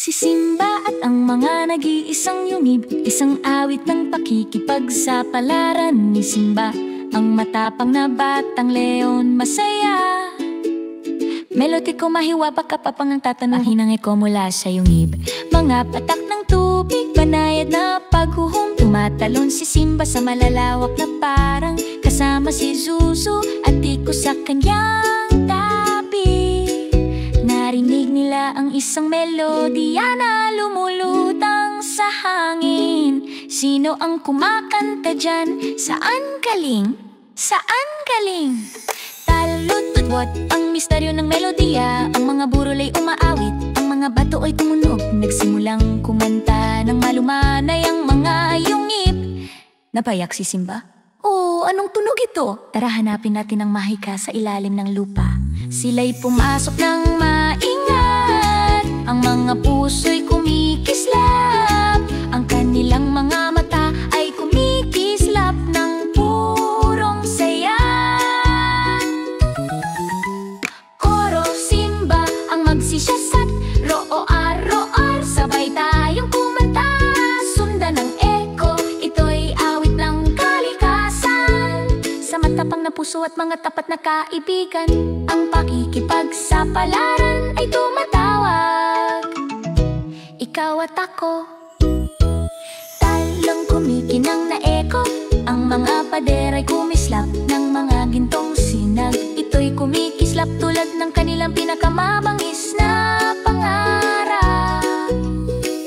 Si Simba at ang mga nag-iisang yumib, isang awit ng pakikipagsapalaran ni Simba, ang matapang na batang leon masaya. Melodiko mahiwa pagkapapang ang tatanong, hinangay ko mula sa yungib. Mga patak ng tubig, banayad na paghuhum, tumatalon si Simba sa malalawak na parang, kasama si Zuzu at Tiko sa kanyang tabi. Narinig nila ang isang melodiya na lumulutang sa hangin. Sino ang kumakanta dyan? Saan galing? Saan galing? Talututwat ang misteryo ng melodiya. Ang mga burol ay umaawit, ang mga bato ay tumunog. Nagsimulang kumanta ng malumanay ang mga yungib. Napayak si Simba? Oh, anong tunog ito? Tara hanapin natin ang mahika sa ilalim ng lupa. Sila'y pumasok ng maingat, ang mga puso'y kumikislap, ang kanilang mga mata ay kumikislap ng purong saya. Koro Simba ang magsisiyasat, roar, sabay tayong kumanta. Sundan ng eko, ito'y awit ng kalikasan. Sa matapang na puso at mga tapat na kaibigan, ang pakikipagsapalaran ay tumatawag. Ikaw at ako, talong kumikinang na eko, ang mga pader ay kumislap ng mga gintong sinag. Ito'y kumikislap tulad ng kanilang pinakamabangis na pangarap.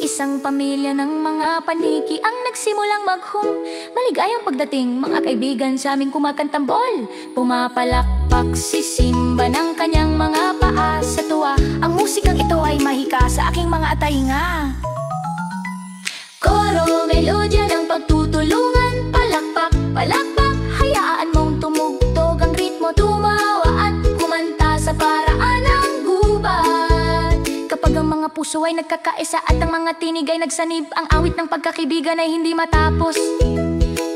Isang pamilya ng mga paniki ang nagsimulang maghum. Maligayang pagdating mga kaibigan sa aming kumakantambol. Pumapalakpak si Simba ng kanyang mga paa sa tuwa. Ang musikang ito ay mahika sa aking mga atahinga. Koro, melodya ng pagtutulungan. Palakpak, palakpak, hayaan mong tumugtog ang ritmo. Tumawa at kumanta sa paraan ng gubat. Kapag ang mga puso ay nagkakaisa at ang mga tinig ay nagsanib, ang awit ng pagkakaibigan ay hindi matapos.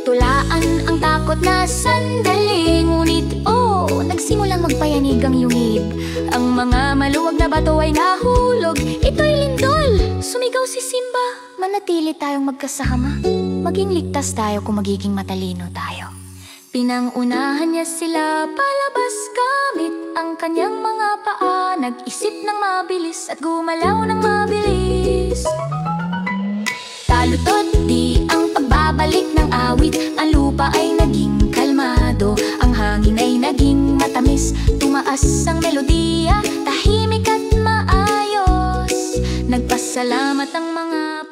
Tulaan ang takot na sandali, ngunit nagsimulang magpayanig ang yungib. Ang mga maluwag na bato ay nahulog, ito'y lindol. Sumigaw si Simba, manatili tayong magkasama, maging ligtas tayo kung magiging matalino tayo. Pinangunahan niya sila palabas gamit ang kanyang mga paa. Nag-isip ng mabilis at gumalaw ng mabilis. Talutot di ang pagbabalik ng awit, ang lupa ay naging kalmado, ang hangin ay naging matamis. Tumaas ang melodiya, tahimik at maayos. Nagpasalamat ang mga